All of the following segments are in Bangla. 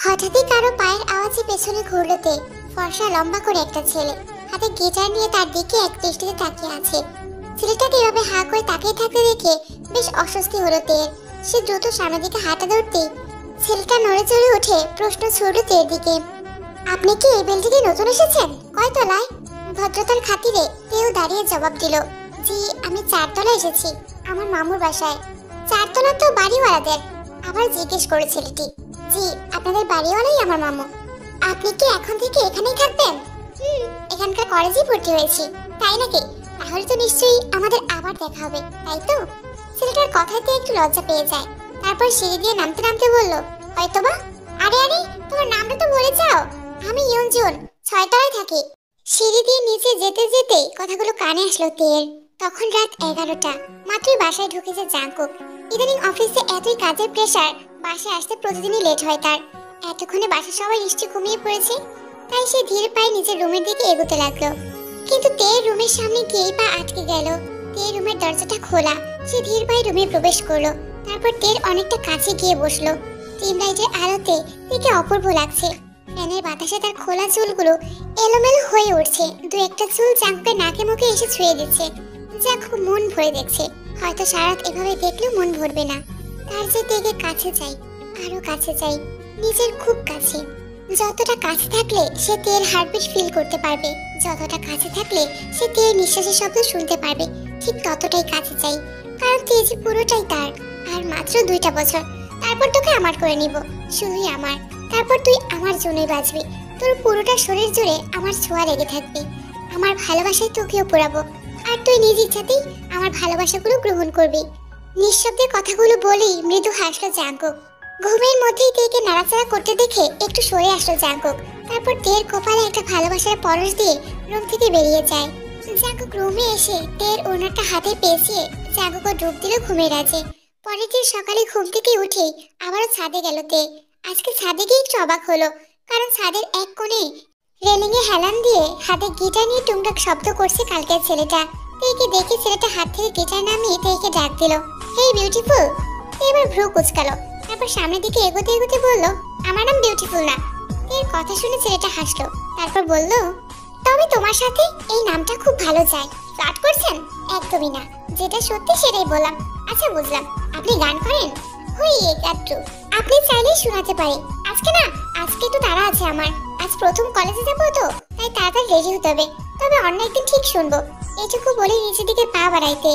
হঠাৎই কারো পায়ের আওয়াজে পেছনে ঘুরলো তে। ফর্সা লম্বা করে একটা ছেলে, হাতে গিটার নিয়ে তার দিকে এক দৃষ্টিতে তাকিয়ে আছে। ছেলেটাকে এভাবে হা করে তাকিয়ে থাকতে দেখে বেশ অস্বস্তি হলো তের। সে দ্রুত সামনের দিকে হাঁটা ধরতেই ছেলেটা নড়ে চড়ে উঠে প্রশ্ন ছুড়ল তের দিকে, আপনি কি এই বিল্ডিংয়ে নতুন এসেছেন? কয় তলায়? ভদ্রতার খাতিরে তেও দাঁড়িয়ে জবাব দিল, জি আমি 4 তলায় এসেছি, আমার মামুর বাসায়। 4 তলা তো বাড়িওয়ালাদের। আবার জিজ্ঞেস করে ছেলেটি, জি আপনাদের বাড়িওয়ালাই আমার মামু। আপনি কি এখন থেকে এখানেই থাকবেন? এখানকার কলেজে ভর্তি হয়েছি। তাই নাকি? তাহলে তো নিশ্চয়ই আমাদের আবার দেখা হবে, তাই তো? ছেলেটার কথাতে একটু লজ্জা পেয়ে যায়। তারপর সিঁড়ি দিয়ে নামতে নামতে বলল, হয়তোবা। আরে আরে, তোমার নামটা তো বলে যাও। আমি ইয়ঞ্জন, 6 তলায় থাকি। সিঁড়ি দিয়ে নিচে যেতে যেতে কথাগুলো কানে আসলো তের। তখন রাত 11টা, মাত্রই বাসায় ঢুকেছে জাঙ্কুক। ইদানিং অফিসে এতই কাজের প্রেসার, বাসায় আসতে প্রতিদিনই লেট হয় তার। এতক্ষণে বাসায় সবাই নিশ্চয়ই ঘুমিয়ে পড়েছে, তাই সে ধীরে পায়ে নিজের রুমের দিকে এগোতে লাগলো। কিন্তু তের রুমের সামনে গিয়েই পা আটকে গেল। তের রুমের দরজাটা খোলা। সে ধীরে পায়ে রুমে প্রবেশ করলো। তারপর তের অনেকটা কাছে গিয়ে বসলো। টিম লাইটের আলোতে তেকে অপূর্ব লাগছে। ফ্যানের বাতাসে তার খোলা চুলগুলো এলোমেলো হয়ে উঠছে। দু একটা চুল জাঙ্কুকের নাকে মুখে এসে ছুঁয়ে দিচ্ছে। জাঙ্কুক মন ভরে দেখছে, হয়তো সারাত এভাবে দেখলেও মন ভরবে না। তার যে তেকে কাছে চাই, আরো কাছে চাই, নিজের খুব কাছে। যতটা কাছে থাকলে সে তের হার্টবিট ফিল করতে পারবে, যতটা কাছে থাকলে সে তের নিঃশ্বাসের শব্দ শুনতে পারবে, ঠিক ততটাই কাছে চাই। কারণ তে যে পুরোটাই তার। আর মাত্র 2টা বছর, তারপর তোকে আমার করে নিব, শুধুই আমার। তারপর তুই আমার জন্যই বাঁচবি। তোর পুরোটা শরীর জুড়ে আমার ছোঁয়া লেগে থাকবে। আমার ভালোবাসায় তোকেও পোড়াবো, আর তুই নিজ ইচ্ছাতেই আমার ভালোবাসাগুলো গ্রহণ করবি। নিঃশব্দে কথাগুলো বলেই মৃদু হাসলো জাঙ্কুক। ঘুমের মধ্যেই তেকে নাড়াচাড়া করতে দেখে একটু সরে আসলো জাঙ্কুক। তারপর তের কপালে একটা ভালোবাসার পরশ দিয়ে রুম থেকে বেরিয়ে যায়। জাঙ্কুক রুমে এসে তের ওনারটা হাতে পেঁচিয়ে জাঙ্কুকও ডুব দিল ঘুমের রাজে। পরের দিন সকালে ঘুম থেকে উঠেই আবারও ছাদে গেল তে। আজকে ছাদে গিয়ে একটু অবাক হলো, কারণ ছাদের এক কোণে রেলিংয়ে হেলান দিয়ে হাতে গিটার নিয়ে টুংটাক শব্দ করছে কালকের ছেলেটা। তেকে দেখে ছেলেটা হাত থেকে গিটার নামিয়ে তেকে ডাক দিল, হেই বিউটিফুল। এবার ভ্রু কুচকালো। তারপর সামনের দিকে এগোতে এগোতে বলল, আমার নাম বিউটিফুল না। এর কথা শুনে ছেলেটা হাসলো। তারপর বলল, তবে তোমার সাথে এই নামটা খুব ভালো যায়। ফ্লার্ট করছেন? একদমই না, যেটা সত্যি সেটাই বললাম। আচ্ছা বুঝলাম, আপনি গান করেন? হই একটু। আপনি চাইলেই শোনাতে পারি। আজকে না, আজকে তো তাড়া আছে আমার। আজ প্রথম কলেজে যাবো তো, তাই তাড়াতাড়ি রেডি হতে হবে। তবে অন্য একদিন ঠিক শুনবো। এটুকু বলে নিচের দিকে পা বাড়াইতে।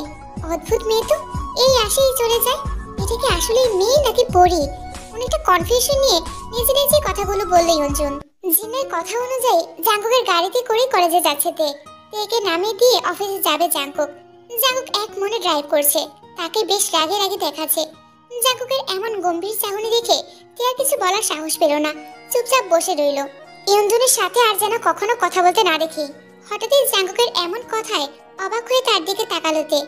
অদ্ভুত মেয়ে তো, এই আসেই চলে যায়। এটা কি আসলে মেয়ে নাকি পরি? অনেকটা কনফিউশন নিয়ে নিজে নিজে কথাগুলো বললে ইয়ঞ্জন। জিনের কথা অনুযায়ী জাঙ্কুকের গাড়িতে করে কলেজে যাচ্ছে তেকে নামিয়ে দিয়ে অফিসে যাবে জাঙ্কুক। জাঙ্কুক এক মনে ড্রাইভ করছে। তাকে বেশ রাগে রাগে দেখাচ্ছে। জাঙ্কুকের এমন গম্ভীর চাহনি দেখে তে আর কিছু বলার সাহস পেল না, চুপচাপ বসে রইল। ইয়ঞ্জনের সাথে আর যেন কখনো কথা বলতে না দেখি। হঠাৎই জাঙ্কুকের এমন কথায় অবাক হয়ে তার দিকে তাকালো তে।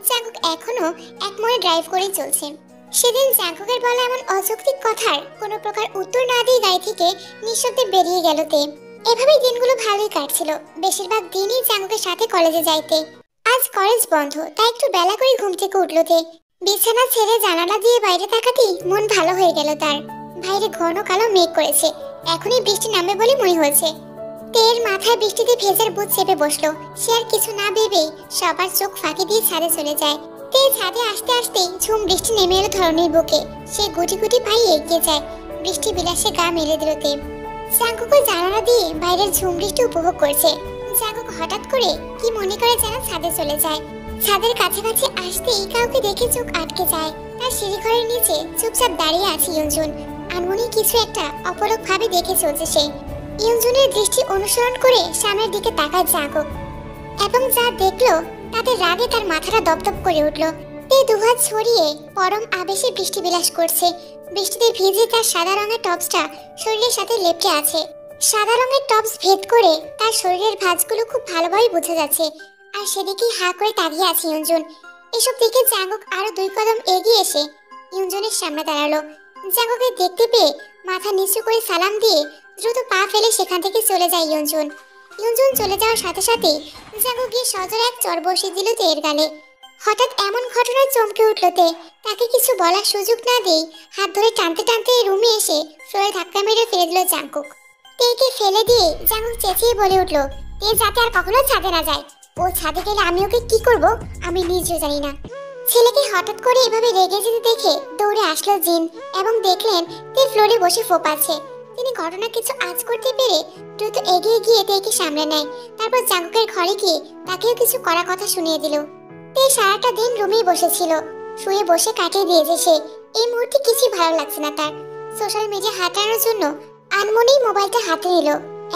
জাঙ্কুক এখনো এক মনে ড্রাইভ করেই চলছে। সেদিন জাঙ্কুকের বলা এমন অযৌক্তিক কথার কোনো প্রকার উত্তর না দিয়ে গাড়ি থেকে নিঃশব্দে বেরিয়ে গেল তে। এভাবেই দিনগুলো ভালোই কাটছিল। বেশিরভাগ দিনই জাঙ্কুকের সাথে কলেজে যাইতে। আজ কলেজ বন্ধ, তাই একটু বেলা করে ঘুম থেকে উঠল তে। বিছানা ছেড়ে জানালা দিয়ে বাইরে তাকাতেই মন ভালো হয়ে গেল তার। বাইরে ঘন কালো মেঘ করেছে, এখনই বৃষ্টি নামবে বলে মনে হয়েছে। তের মাথায় বৃষ্টিতে ভেজার বুট চেপে বসলো। সে আর কিছু না ভেবেই সবার চোখ ফাঁকি দিয়ে ছাদে চলে যায়। তে ছাদে আসতে আসতেই ঝুম বৃষ্টি নেমে এলো ধরনের বুকে। সে গুটি গুটি পায়ে এগিয়ে যায়। বৃষ্টি বিলাসে গা মেলে দিল তে। জাঙ্কুক জানালা দিয়ে বাইরের ঝুম বৃষ্টি উপভোগ করছে। জাঙ্কুক হঠাৎ করে কি মনে করে যেন ছাদে চলে যায়। ছাদের কাছাকাছি আসতেই কাউকে দেখে চোখ আটকে যায়। তার সিঁড়িঘরের নিচে চুপচাপ দাঁড়িয়ে আছে ইয়ঞ্জন। আনমনি কিছু একটা অপলক ভাবে দেখে চলছে সে। ইয়ঞ্জনের দৃষ্টি অনুসরণ করে সামনের দিকে তাকায় জাঙ্কুক, এবং যা দেখলো তাতে রাগে তার মাথাটা দপদপ করে উঠল। তে দুহাত ছড়িয়ে পরম আবেশে বৃষ্টি বিলাস করছে। বৃষ্টিতে ভিজে তার সাদা রঙের টপসটা শরীরের সাথে লেপ্টে আছে। সাদা রঙের টপস ভেদ করে তার শরীরের ভাঁজগুলো খুব ভালোভাবে বোঝা যাচ্ছে। আর সেদিকেই হা করে তাকিয়ে আছে ইয়ঞ্জন। এসব দেখে জাঙ্কুক আরো 2 কদম এগিয়ে এসে ইয়ঞ্জনের সামনে দাঁড়ালো। জাঙ্কুকে দেখতে পেয়ে মাথা নিচু করে সালাম দিয়ে দ্রুত পা ফেলে সেখান থেকে চলে যায় ইয়ঞ্জন। ইয়ঞ্জন চলে যাওয়ার সাথে সাথে জাঙ্কুক গিয়ে সজোরে এক চড় বসিয়ে দিল তের গালে। হঠাৎ এমন ঘটনায় চমকে উঠল তে। তাকে কিছু বলার সুযোগ না দিয়ে হাত ধরে টানতে টানতে রুমে এসে ফ্লোরে ধাক্কা মেরে ফেলে দিল জাঙ্কুক। তেকে ফেলে দিয়ে জাঙ্কুক চেঁচিয়ে বলে উঠল, তে যাতে আর কখনো ছাদে না যায়। ও ছাদে গেলে আমি ওকে কি করব আমি নিজেও জানি না। ছেলেকে হঠাৎ করে এভাবে রেগে যেতে দেখে দৌড়ে আসলো জিন এবং দেখলেন তে ফ্লোরে বসে ফোপাচ্ছে। তিনি ঘটনা কিছু আঁচ করতে পেরে দ্রুত এগিয়ে গিয়ে তেকে সামলে নেয়। তারপর জাঙ্কুকের ঘরে গিয়ে তাকেও কিছু কড়া কথা শুনিয়ে দিল। তে সারাটা দিন রুমেই বসেছিল, শুয়ে বসে কাটিয়ে দিয়েছে সে। এই মুহূর্তে কিছুই ভালো লাগছে না তার। সোশ্যাল মিডিয়া হাতানোর জন্য আনমনেই মোবাইলটা হাতে নিল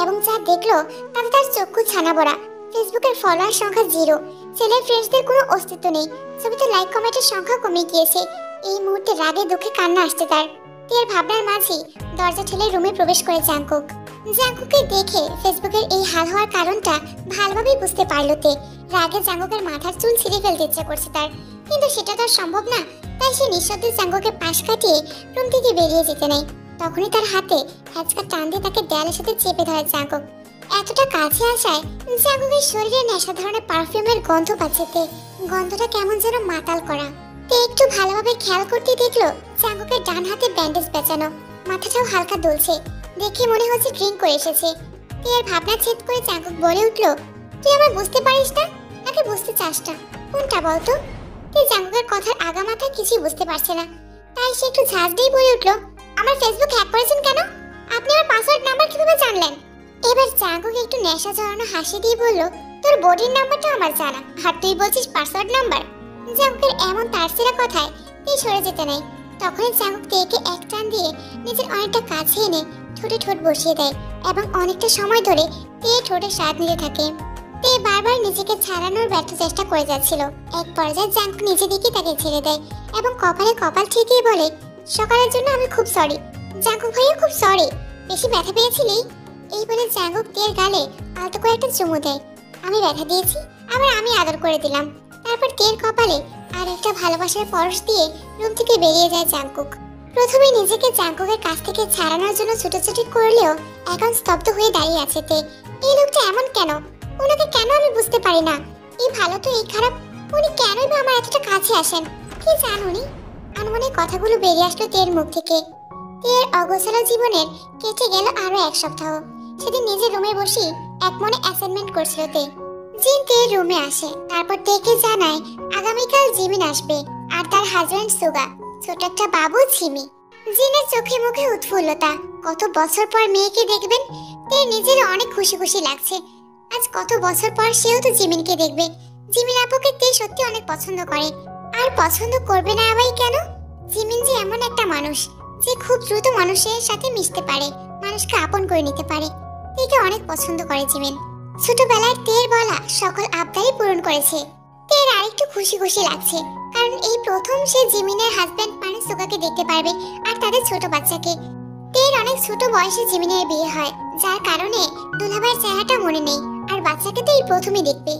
এবং যা দেখলো তাতে তার চক্ষু ছানা ভরা। ফেসবুকের ফলোয়ার সংখ্যা 0, ছেলের ফ্রেন্ডসদের কোনো অস্তিত্ব নেই। ছবিতে লাইক কমেন্টের সংখ্যা কমে গিয়েছে। এই মুহূর্তে রাগে দুঃখে কান্না আসছে তার। তের ভাবনার মাঝেই দরজা ঠেলে রুমে প্রবেশ করে জাঙ্কুক। জাঙ্কুককে দেখে ফেসবুকের এই হাল হওয়ার কারণটা ভালোভাবেই বুঝতে পারল তে। রাগে জাঙ্কুকের মাথার চুল ছিঁড়ে ফেলতে ইচ্ছে করছে তার, কিন্তু সেটা তো আর সম্ভব না। তাই সে নিঃশব্দে জাঙ্কুকের পাশ কাটিয়ে রুম থেকে বেরিয়ে যেতে নেয়। তখনই তার হাতে হ্যাচকা টান দিয়ে তাকে দেয়ালের সাথে চেপে ধরে জাঙ্কুক। এতটা কাছে আসায় জাঙ্কুকের শরীরে নেশা ধরনের পারফিউমের গন্ধ পাচ্ছে তে। গন্ধটা কেমন যেন মাতাল করা। তে একটু ভালোভাবে খেয়াল করতে দেখলো জাঙ্কুকের ডান হাতে ব্যান্ডেজ পেঁচানো, মাথাটাও হালকা দুলছে। দেখে মনে হচ্ছে ড্রিঙ্ক করে এসেছে। তের ভাবনা ছেদ করে জাঙ্কুক বলে উঠলো, তুই আমার বুঝতে পারিস না নাকি বুঝতে চাস না, কোনটা বলতো? তুই জাঙ্কুকের কথার আগা মাথা কিছুই বুঝতে পারছে না। তাই সে একটু ঝাঁজ দিয়ে বলে উঠলো, আমার ফেসবুক হ্যাক করেছেন কেন? আপনি আমার পাসওয়ার্ড নাম্বার কিভাবে জানলেন? এবার জাঙ্কুক একটু নেশা জড়ানো হাসি দিয়ে বলল, তোর বডির নাম্বারটা আমার জানা, আর তুই বলছিস পাসওয়ার্ড নাম্বার? জাঙ্কুকের এমন তারসেরা কথায় তে সরে যেতে নেই। তখনই জাঙ্কুক তেকে এক টান দিয়ে নিজের অনেকটা কাছে এনে ঠোঁটে ঠোঁট বসিয়ে দেয় এবং অনেকটা সময় ধরে তে ঠোঁটে স্বাদ নিতে থাকে। তে বারবার নিজেকে ছাড়ানোর ব্যর্থ চেষ্টা করে যাচ্ছিল। এক পর্যায়ে জাঙ্কুক নিজে দিকে তাকে ছেড়ে দেয় এবং কপালে কপাল ঠেকিয়ে বলে, সকালের জন্য আমি খুব সরি। জাঙ্কুক ভাইয়া খুব সরি, বেশি ব্যথা পেয়েছিলি? এই বলে জাঙ্কুক তের গালে আলতো করে একটা চুমু দেয়। আমি ব্যথা দিয়েছি, আবার আমি আদর করে দিলাম। তারপর তের কপালে আর একটা ভালোবাসার পরশ দিয়ে রুম থেকে বেরিয়ে যায় জাঙ্কুক। প্রথমে নিজেকে জাঙ্কুকের কাছ থেকে ছাড়ানোর জন্য ছুটোছুটি করলেও এখন স্তব্ধ হয়ে দাঁড়িয়ে আছে তে। এই লোকটা এমন কেন? ওনাকে কেন আমি বুঝতে পারি না? এই ভালো তো এই খারাপ, উনি কেনই বা আমার এতটা কাছে আসেন? কি জান উনি? আনমনে কথাগুলো বেরিয়ে আসলো তের মুখ থেকে। তের অগোছালো জীবনের কেটে গেল আরো 1 সপ্তাহ। সেদিন নিজের রুমে বসে এক মনে অ্যাসাইনমেন্ট করছিল তে। জিন তের রুমে আসে, তারপর তেকে জানায় আগামীকাল জিমিন আসবে আর তার হাজবেন্ড সুগা, ছোট একটা বাবু ঝিমি। জিনের চোখে মুখে উৎফুল্লতা। কত বছর পর মেয়েকে দেখবেন। তের নিজের অনেক খুশি খুশি লাগছে। আজ কত বছর পর সেও তো জিমিনকে দেখবে। জিমিন আপুকে তে সত্যি অনেক পছন্দ করে। আর পছন্দ করবে না আবার কেন? জিমিন যে এমন একটা মানুষ যে খুব দ্রুত মানুষের সাথে মিশতে পারে, মানুষকে আপন করে নিতে পারে। তেকে অনেক পছন্দ করে জিমিন। ছোটবেলায় তের বলা সকল আবদারই পূরণ করেছে। তের আরেকটু খুশি খুশি লাগছে, কারণ এই প্রথম সে জিমিনের হাজবেন্ড মানে সুগাকে দেখতে পারবে আর তাদের ছোট বাচ্চাকে। তের অনেক ছোট বয়সে জিমিনের বিয়ে হয়, যার কারণে দুলাভাইয়ের চেহারাটা মনে নেই আর বাচ্চাকে তো এই প্রথমই দেখবে।